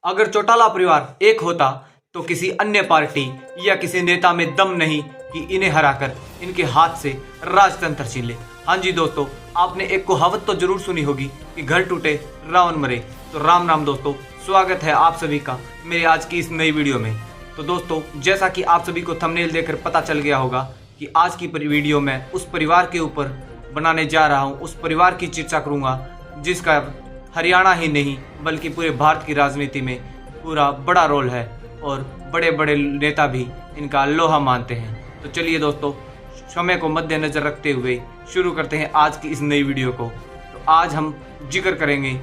अगर चौटाला परिवार एक होता तो किसी अन्य पार्टी या किसी नेता में दम नहीं कि इन्हें हराकर इनके हाथ से राजतंत्र छीन ले। हाँ जी दोस्तों, आपने एक कहावत तो जरूर सुनी होगी कि घर टूटे रावण मरे। तो राम राम दोस्तों, स्वागत है आप सभी का मेरे आज की इस नई वीडियो में। तो दोस्तों, जैसा कि आप सभी को थंबनेल देखकर पता चल गया होगा कि आज की वीडियो में उस परिवार के ऊपर बनाने जा रहा हूँ। उस परिवार की चर्चा करूँगा जिसका हरियाणा ही नहीं बल्कि पूरे भारत की राजनीति में पूरा बड़ा रोल है और बड़े बड़े नेता भी इनका लोहा मानते हैं। तो चलिए दोस्तों, समय को मद्देनजर रखते हुए शुरू करते हैं आज की इस नई वीडियो को। तो आज हम जिक्र करेंगे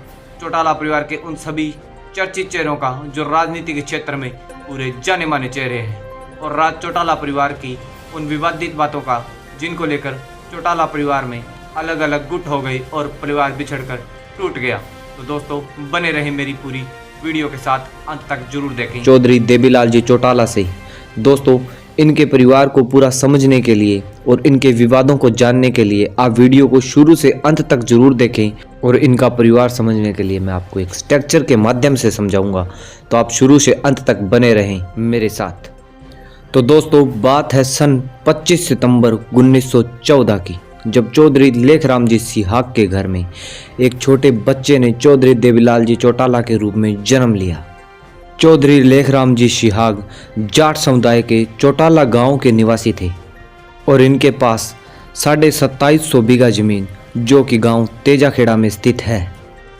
चौटाला परिवार के उन सभी चर्चित चेहरों का जो राजनीति के क्षेत्र में पूरे जाने माने चेहरे हैं, और राज चौटाला परिवार की उन विवादित बातों का जिनको लेकर चौटाला परिवार में अलग अलग गुट हो गई और परिवार बिछड़कर टूट गया। तो दोस्तों, बने रहे मेरी पूरी वीडियो के साथ, अंत तक जरूर देखें। चौधरी देवीलाल जी चौटाला से दोस्तों, इनके परिवार को पूरा समझने के लिए और इनके विवादों को जानने के लिए आप वीडियो को शुरू से अंत तक जरूर देखें। और इनका परिवार समझने के लिए मैं आपको एक स्ट्रक्चर के माध्यम से समझाऊंगा, तो आप शुरू से अंत तक बने रहें मेरे साथ। तो दोस्तों, बात है सन 25 सितंबर 1914 की, जब चौधरी लेखराम जी सिहाग के घर में एक छोटे बच्चे ने चौधरी देवीलाल जी चौटाला के रूप में जन्म लिया। चौधरी लेखराम जी सिहाग जाट समुदाय के चौटाला गांव के निवासी थे और इनके पास 2750 बीघा जमीन जो कि गांव तेजाखेड़ा में स्थित है।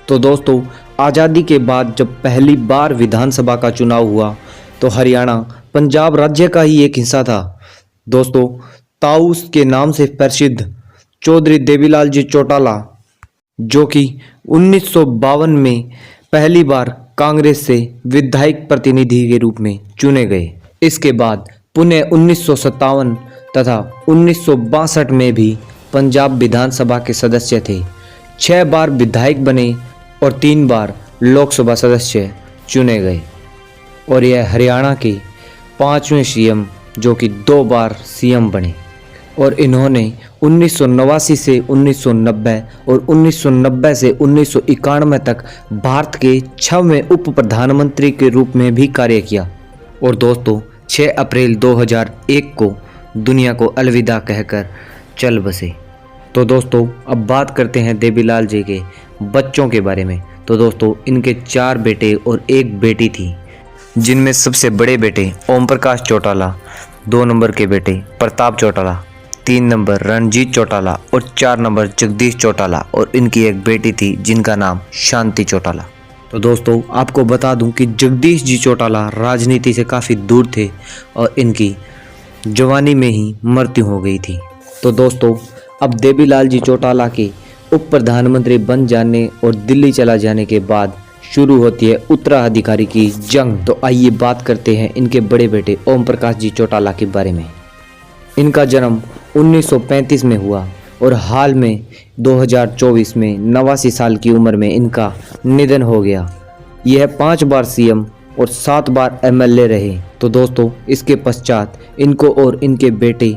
तो दोस्तों, आज़ादी के बाद जब पहली बार विधानसभा का चुनाव हुआ तो हरियाणा पंजाब राज्य का ही एक हिस्सा था। दोस्तों, ताऊस के नाम से प्रसिद्ध चौधरी देवीलाल जी चौटाला, जो कि 1952 में पहली बार कांग्रेस से विधायक प्रतिनिधि के रूप में चुने गए। इसके बाद पुनः 1957 तथा 1962 में भी पंजाब विधानसभा के सदस्य थे। 6 बार विधायक बने और 3 बार लोकसभा सदस्य चुने गए। और यह हरियाणा के 5वें सीएम जो कि 2 बार सीएम बने। और इन्होंने 1989 से 1990 और 1990 से 1991 तक भारत के 6वें उप प्रधानमंत्री के रूप में भी कार्य किया। और दोस्तों, 6 अप्रैल 2001 को दुनिया को अलविदा कहकर चल बसे। तो दोस्तों, अब बात करते हैं देवीलाल जी के बच्चों के बारे में। तो दोस्तों, इनके 4 बेटे और 1 बेटी थी, जिनमें सबसे बड़े बेटे ओम प्रकाश चौटाला, 2 नंबर के बेटे प्रताप चौटाला, 3 नंबर रणजीत चौटाला और 4 नंबर जगदीश चौटाला। और इनकी एक बेटी थी जिनका नाम शांति चौटाला। तो दोस्तों, आपको बता दूं कि जगदीश जी चौटाला राजनीति से काफ़ी दूर थे और इनकी जवानी में ही मृत्यु हो गई थी। तो दोस्तों, अब देवीलाल जी चौटाला के उप प्रधानमंत्री बन जाने और दिल्ली चला जाने के बाद शुरू होती है उत्तराधिकारी की जंग। तो आइए बात करते हैं इनके बड़े बेटे ओम प्रकाश जी चौटाला के बारे में। इनका जन्म 1935 में हुआ और हाल में 2024 में 89 साल की उम्र में इनका निधन हो गया। यह 5 बार सीएम और 7 बार एमएलए रहे। तो दोस्तों, इसके पश्चात इनको और इनके बेटे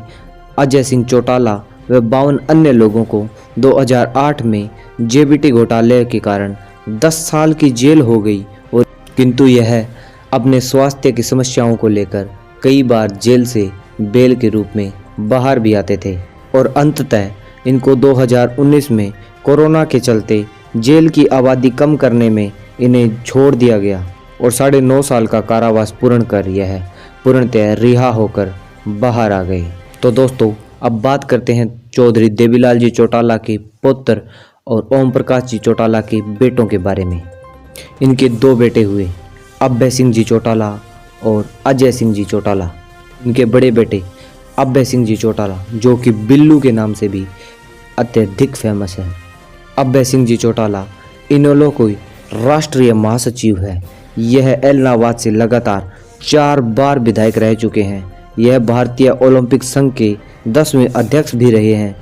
अजय सिंह चौटाला व 52 अन्य लोगों को 2008 में जेबीटी घोटाले के कारण 10 साल की जेल हो गई। और किंतु यह अपने स्वास्थ्य की समस्याओं को लेकर कई बार जेल से बेल के रूप में बाहर भी आते थे। और अंततः इनको 2019 में कोरोना के चलते जेल की आबादी कम करने में इन्हें छोड़ दिया गया और 9.5 साल का कारावास पूर्ण कर यह पूर्णतः रिहा होकर बाहर आ गए। तो दोस्तों, अब बात करते हैं चौधरी देवीलाल जी चौटाला के पुत्र और ओम प्रकाश जी चौटाला के बेटों के बारे में। इनके 2 बेटे हुए, अभय सिंह जी चौटाला और अजय सिंह जी चौटाला। इनके बड़े बेटे अभय सिंह जी चौटाला, जो कि बिल्लू के नाम से भी अत्यधिक फेमस है। अभय सिंह जी चौटाला इनेलो कोई राष्ट्रीय महासचिव है। यह एलनाबाद से लगातार 4 बार विधायक रह चुके हैं। यह भारतीय ओलंपिक संघ के 10वें अध्यक्ष भी रहे हैं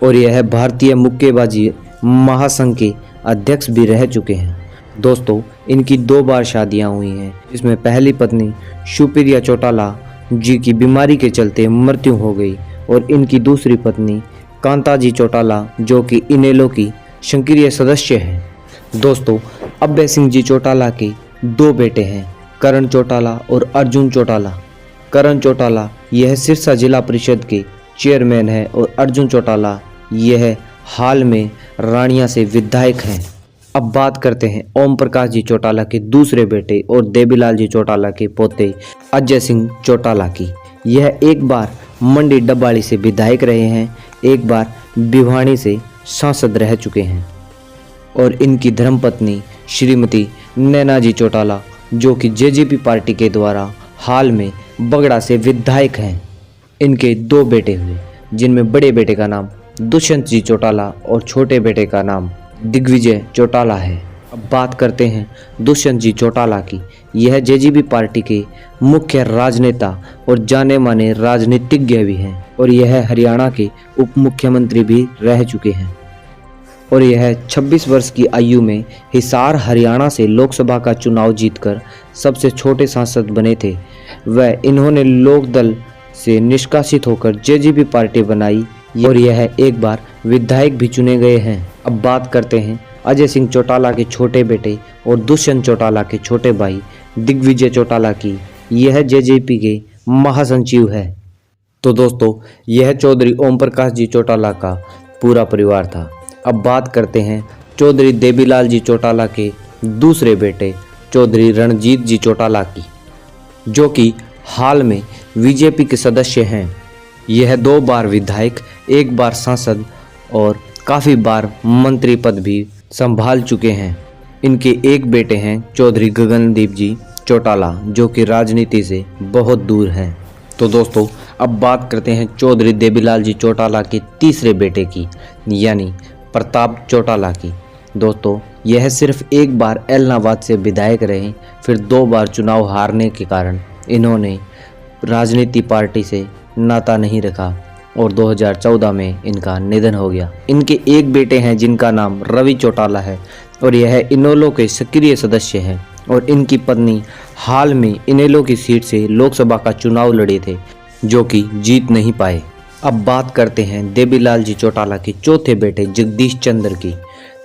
और यह भारतीय मुक्केबाजी महासंघ के अध्यक्ष भी रह चुके हैं। दोस्तों, इनकी 2 बार शादियां हुई हैं, इसमें पहली पत्नी सुप्रिया चौटाला जी की बीमारी के चलते मृत्यु हो गई और इनकी दूसरी पत्नी कांताजी चौटाला जो कि इनेलो की सक्रिय सदस्य हैं। दोस्तों, अभय सिंह जी चौटाला के दो बेटे हैं, करण चौटाला और अर्जुन चौटाला। करण चौटाला यह सिरसा जिला परिषद के चेयरमैन है और अर्जुन चौटाला यह हाल में रानिया से विधायक हैं। अब बात करते हैं ओम प्रकाश जी चौटाला के दूसरे बेटे और देवीलाल जी चौटाला के पोते अजय सिंह चौटाला की। यह एक बार मंडी डब्बाली से विधायक रहे हैं, एक बार भिवानी से सांसद रह चुके हैं और इनकी धर्मपत्नी श्रीमती नैना जी चौटाला जो कि जेजेपी पार्टी के द्वारा हाल में बगड़ा से विधायक हैं। इनके दो बेटे हुए जिनमें बड़े बेटे का नाम दुष्यंत जी चौटाला और छोटे बेटे का नाम दिग्विजय चौटाला है। अब बात करते हैं दुष्यंत जी चौटाला की। यह जेजेपी पार्टी के मुख्य राजनेता और जाने माने राजनीतिज्ञ भी हैं और यह हरियाणा के उप मुख्यमंत्री भी रह चुके हैं और यह 26 वर्ष की आयु में हिसार हरियाणा से लोकसभा का चुनाव जीतकर सबसे छोटे सांसद बने थे। वह इन्होंने लोकदल से निष्कासित होकर जेजेपी पार्टी बनाई और यह एक बार विधायक भी चुने गए हैं। अब बात करते हैं अजय सिंह चौटाला के छोटे बेटे और दुष्यंत चौटाला के छोटे भाई दिग्विजय चौटाला की। यह जेजेपी के महासचिव है। तो दोस्तों यह चौधरी ओम प्रकाश जी चौटाला का पूरा परिवार था। अब बात करते हैं चौधरी देवीलाल जी चौटाला के दूसरे बेटे चौधरी रणजीत जी चौटाला की, जो कि हाल में बीजेपी के सदस्य हैं। यह 2 बार विधायक, 1 बार सांसद और काफ़ी बार मंत्री पद भी संभाल चुके हैं। इनके एक बेटे हैं चौधरी गगनदीप जी चौटाला जो कि राजनीति से बहुत दूर हैं। तो दोस्तों अब बात करते हैं चौधरी देवीलाल जी चौटाला के तीसरे बेटे की यानी प्रताप चौटाला की। दोस्तों यह सिर्फ एक बार एलनाबाद से विधायक रहे, फिर 2 बार चुनाव हारने के कारण इन्होंने राजनीति पार्टी से नाता नहीं रखा और 2014 में इनका निधन हो गया। इनके एक बेटे हैं जिनका नाम रवि चौटाला है और यह इनेलो के सक्रिय सदस्य हैं और इनकी पत्नी हाल में इनेलो की सीट से लोकसभा का चुनाव लड़े थे जो कि जीत नहीं पाए। अब बात करते हैं देवीलाल जी चौटाला के चौथे बेटे जगदीश चंद्र की।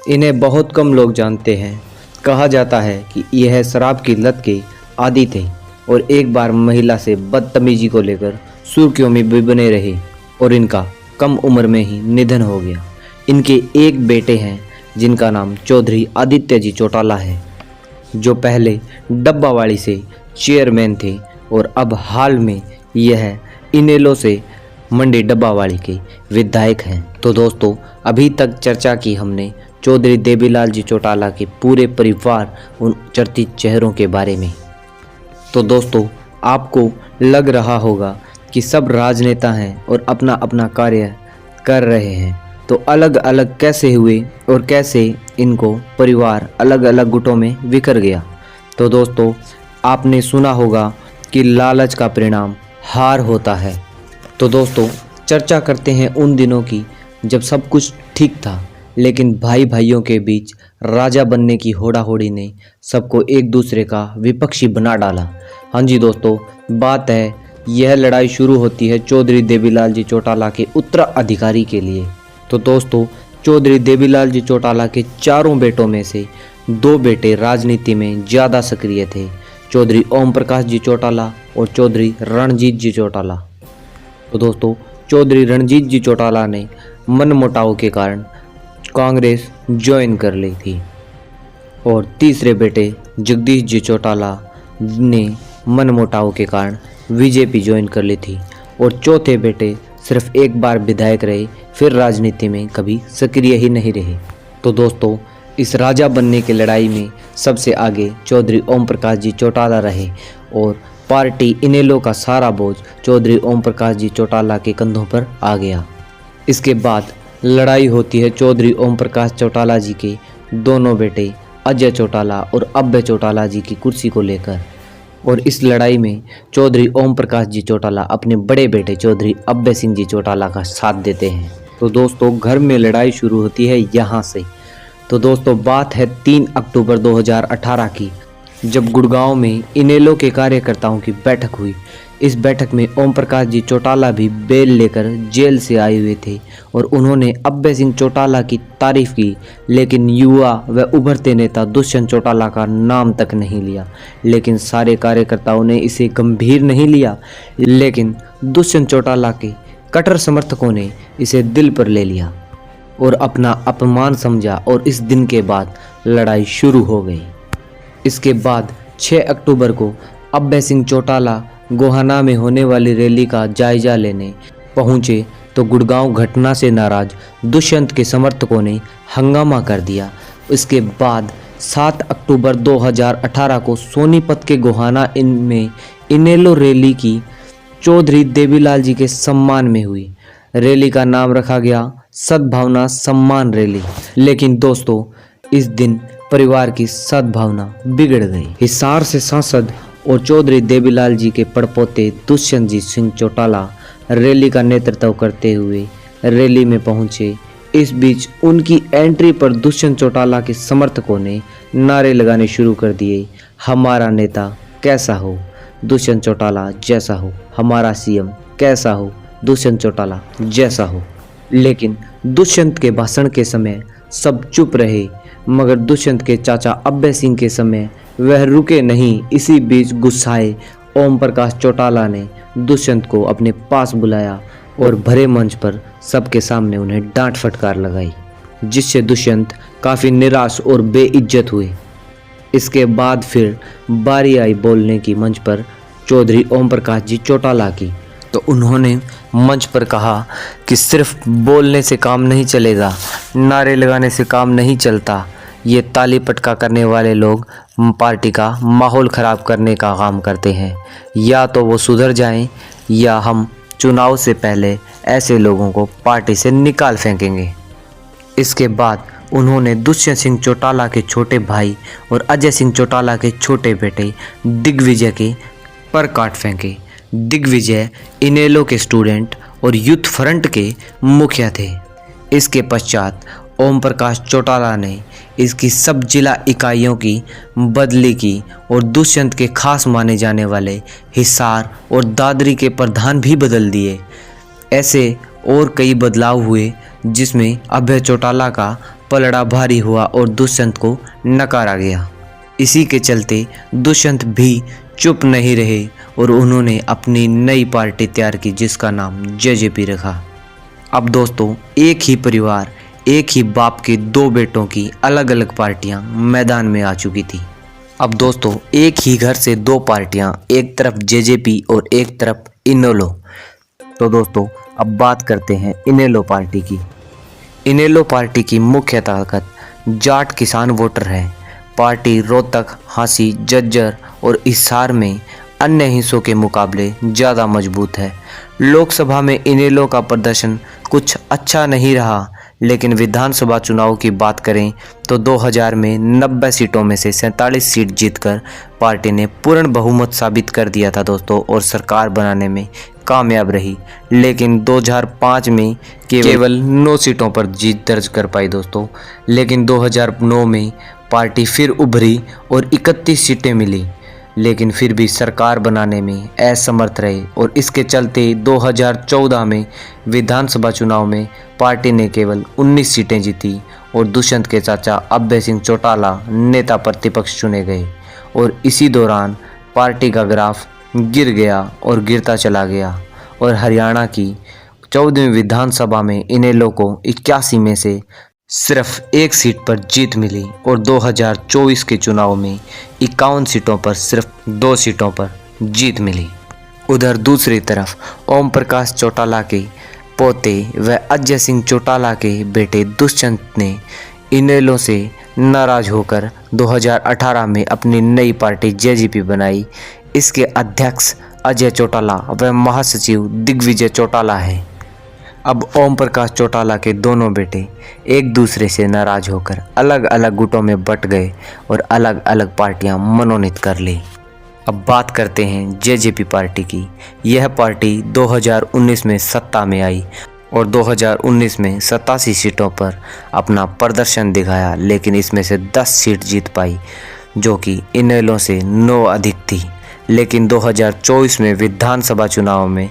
इन्हें बहुत कम लोग जानते हैं। कहा जाता है कि यह शराब की लत के आदी थे और एक बार महिला से बदतमीजी को लेकर सुर्खियों में भी बने रहे और इनका कम उम्र में ही निधन हो गया। इनके एक बेटे हैं जिनका नाम चौधरी आदित्य जी चौटाला है जो पहले डब्बावाड़ी से चेयरमैन थे और अब हाल में यह इनेलो से मंडी डब्बावाड़ी के विधायक हैं। तो दोस्तों अभी तक चर्चा की हमने चौधरी देवीलाल जी चौटाला के पूरे परिवार उन चर्चित चेहरों के बारे में। तो दोस्तों आपको लग रहा होगा कि सब राजनेता हैं और अपना अपना कार्य कर रहे हैं, तो अलग अलग कैसे हुए और कैसे इनको परिवार अलग अलग गुटों में बिखर गया। तो दोस्तों आपने सुना होगा कि लालच का परिणाम हार होता है। तो दोस्तों चर्चा करते हैं उन दिनों की जब सब कुछ ठीक था, लेकिन भाई भाइयों के बीच राजा बनने की होड़ा-होड़ी ने सबको एक दूसरे का विपक्षी बना डाला। हाँ जी दोस्तों, बात है यह लड़ाई शुरू होती है चौधरी देवीलाल जी चौटाला के उत्तराधिकारी के लिए। तो दोस्तों चौधरी देवीलाल जी चौटाला के चारों बेटों में से 2 बेटे राजनीति में ज़्यादा सक्रिय थे, चौधरी ओम प्रकाश जी चौटाला और चौधरी रणजीत जी चौटाला। तो दोस्तों चौधरी रणजीत जी चौटाला ने मनमुटाव के कारण कांग्रेस ज्वाइन कर ली थी और तीसरे बेटे जगदीश जी चौटाला ने मनमुटाव के कारण बीजेपी ज्वाइन कर ली थी और चौथे बेटे सिर्फ एक बार विधायक रहे, फिर राजनीति में कभी सक्रिय ही नहीं रहे। तो दोस्तों इस राजा बनने की लड़ाई में सबसे आगे चौधरी ओम प्रकाश जी चौटाला रहे और पार्टी इनेलो का सारा बोझ चौधरी ओम प्रकाश जी चौटाला के कंधों पर आ गया। इसके बाद लड़ाई होती है चौधरी ओम प्रकाश चौटाला जी के दोनों बेटे अजय चौटाला और अभय चौटाला जी की कुर्सी को लेकर, और इस लड़ाई में चौधरी ओम प्रकाश जी चौटाला अपने बड़े बेटे चौधरी अभय सिंह जी चौटाला का साथ देते हैं। तो दोस्तों घर में लड़ाई शुरू होती है यहाँ से। तो दोस्तों बात है 3 अक्टूबर 2018 की, जब गुड़गांव में इनेलो के कार्यकर्ताओं की बैठक हुई इस बैठक में ओम प्रकाश जी चौटाला भी बेल लेकर जेल से आए हुए थे और उन्होंने अभय सिंह चौटाला की तारीफ की, लेकिन युवा व उभरते नेता दुष्यंत चौटाला का नाम तक नहीं लिया। लेकिन सारे कार्यकर्ताओं ने इसे गंभीर नहीं लिया, लेकिन दुष्यंत चौटाला के कट्टर समर्थकों ने इसे दिल पर ले लिया और अपना अपमान समझा और इस दिन के बाद लड़ाई शुरू हो गई। इसके बाद 6 अक्टूबर को अभय सिंह चौटाला गोहाना में होने वाली रैली का जायजा लेने पहुंचे तो गुड़गांव घटना से नाराज दुष्यंत के समर्थकों ने हंगामा कर दिया। इसके बाद 7 अक्टूबर 2018 को सोनीपत के गोहाना में इनेलो रैली की चौधरी देवीलाल जी के सम्मान में हुई। रैली का नाम रखा गया सद्भावना सम्मान रैली। लेकिन दोस्तों, इस दिन परिवार की सद्भावना बिगड़ गई। हिसार से सांसद और चौधरी देवीलाल जी के पड़पोते दुष्यंत जी सिंह चौटाला रैली का नेतृत्व करते हुए रैली में पहुंचे। इस बीच उनकी एंट्री पर दुष्यंत चौटाला के समर्थकों ने नारे लगाने शुरू कर दिए। हमारा नेता कैसा हो, दुष्यंत चौटाला जैसा हो, हमारा सीएम कैसा हो, दुष्यंत चौटाला जैसा हो। लेकिन दुष्यंत के भाषण के समय सब चुप रहे, मगर दुष्यंत के चाचा अभय सिंह के समय वह रुके नहीं। इसी बीच गुस्साए ओम प्रकाश चौटाला ने दुष्यंत को अपने पास बुलाया और भरे मंच पर सबके सामने उन्हें डांट फटकार लगाई, जिससे दुष्यंत काफ़ी निराश और बेइज्जत हुए। इसके बाद फिर बारी आई बोलने की मंच पर चौधरी ओम प्रकाश जी चौटाला की। तो उन्होंने मंच पर कहा कि सिर्फ बोलने से काम नहीं चलेगा, नारे लगाने से काम नहीं चलता। ये ताली पटका करने वाले लोग पार्टी का माहौल ख़राब करने का काम करते हैं। या तो वो सुधर जाएं या हम चुनाव से पहले ऐसे लोगों को पार्टी से निकाल फेंकेंगे। इसके बाद उन्होंने दुष्यंत सिंह चौटाला के छोटे भाई और अजय सिंह चौटाला के छोटे बेटे दिग्विजय के पर काट फेंके। दिग्विजय इनेलो के स्टूडेंट और यूथ फ्रंट के मुखिया थे। इसके पश्चात ओम प्रकाश चौटाला ने इसकी सब जिला इकाइयों की बदली की और दुष्यंत के खास माने जाने वाले हिसार और दादरी के प्रधान भी बदल दिए। ऐसे और कई बदलाव हुए जिसमें अभय चौटाला का पलड़ा भारी हुआ और दुष्यंत को नकारा गया। इसी के चलते दुष्यंत भी चुप नहीं रहे और उन्होंने अपनी नई पार्टी तैयार की जिसका नाम जेजेपी रखा। अब दोस्तों, एक ही परिवार, एक ही बाप के 2 बेटों की अलग अलग पार्टियां मैदान में आ चुकी थी। अब दोस्तों, एक ही घर से 2 पार्टियां, एक तरफ जेजेपी और एक तरफ इनेलो। तो दोस्तों, अब बात करते हैं इनेलो पार्टी की। इनेलो पार्टी की मुख्य ताकत जाट किसान वोटर है। पार्टी रोहतक, हांसी, झज्जर और हिसार में अन्य हिस्सों के मुकाबले ज़्यादा मजबूत है। लोकसभा में इनेलो का प्रदर्शन कुछ अच्छा नहीं रहा, लेकिन विधानसभा चुनाव की बात करें तो 2000 में 90 सीटों में से 47 सीट जीतकर पार्टी ने पूर्ण बहुमत साबित कर दिया था दोस्तों, और सरकार बनाने में कामयाब रही। लेकिन 2005 में केवल 9 सीटों पर जीत दर्ज कर पाई दोस्तों। लेकिन 2009 में पार्टी फिर उभरी और 31 सीटें मिली, लेकिन फिर भी सरकार बनाने में असमर्थ रहे और इसके चलते 2014 में विधानसभा चुनाव में पार्टी ने केवल 19 सीटें जीती और दुष्यंत के चाचा अभय सिंह चौटाला नेता प्रतिपक्ष चुने गए। और इसी दौरान पार्टी का ग्राफ गिर गया और गिरता चला गया और हरियाणा की 14वीं विधानसभा में इनेलो को 81 में से सिर्फ 1 सीट पर जीत मिली और 2024 के चुनाव में 51 सीटों पर सिर्फ 2 सीटों पर जीत मिली। उधर दूसरी तरफ ओम प्रकाश चौटाला के पोते व अजय सिंह चौटाला के बेटे दुष्यंत ने इनेलो से नाराज होकर 2018 में अपनी नई पार्टी जेजेपी बनाई। इसके अध्यक्ष अजय चौटाला व महासचिव दिग्विजय चौटाला है। अब ओम प्रकाश चौटाला के दोनों बेटे एक दूसरे से नाराज होकर अलग अलग गुटों में बट गए और अलग अलग पार्टियां मनोनीत कर ली। अब बात करते हैं जेजेपी पार्टी की। यह पार्टी 2019 में सत्ता में आई और 2019 में 87 सीटों पर अपना प्रदर्शन दिखाया, लेकिन इसमें से 10 सीट जीत पाई, जो कि इनेलो से 9 अधिक थी। लेकिन 2024 में विधानसभा चुनाव में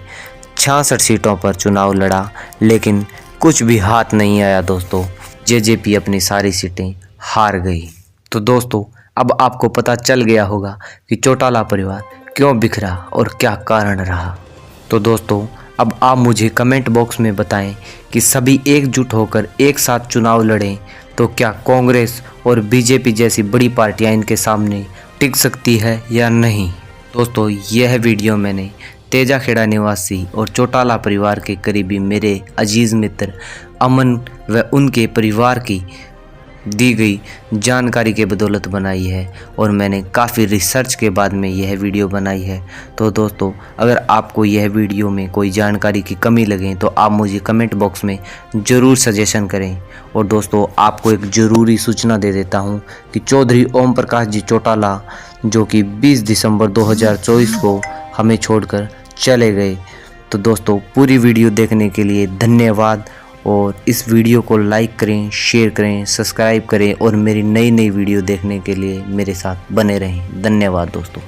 66 सीटों पर चुनाव लड़ा, लेकिन कुछ भी हाथ नहीं आया दोस्तों। जेजेपी अपनी सारी सीटें हार गई। तो दोस्तों अब आपको पता चल गया होगा कि चौटाला परिवार क्यों बिखरा और क्या कारण रहा। तो दोस्तों अब आप मुझे कमेंट बॉक्स में बताएं कि सभी एकजुट होकर एक साथ चुनाव लड़ें तो क्या कांग्रेस और बीजेपी जैसी बड़ी पार्टियां इनके सामने टिक सकती है या नहीं। दोस्तों यह वीडियो मैंने तेजाखेड़ा निवासी और चौटाला परिवार के करीबी मेरे अजीज़ मित्र अमन व उनके परिवार की दी गई जानकारी के बदौलत बनाई है और मैंने काफ़ी रिसर्च के बाद में यह वीडियो बनाई है। तो दोस्तों अगर आपको यह वीडियो में कोई जानकारी की कमी लगे तो आप मुझे कमेंट बॉक्स में ज़रूर सजेशन करें। और दोस्तों आपको एक ज़रूरी सूचना दे देता हूं कि चौधरी ओम प्रकाश जी चौटाला जो कि 20 दिसंबर 2024 को हमें छोड़कर चले गए। तो दोस्तों पूरी वीडियो देखने के लिए धन्यवाद और इस वीडियो को लाइक करें, शेयर करें, सब्सक्राइब करें और मेरी नई वीडियो देखने के लिए मेरे साथ बने रहें। धन्यवाद दोस्तों।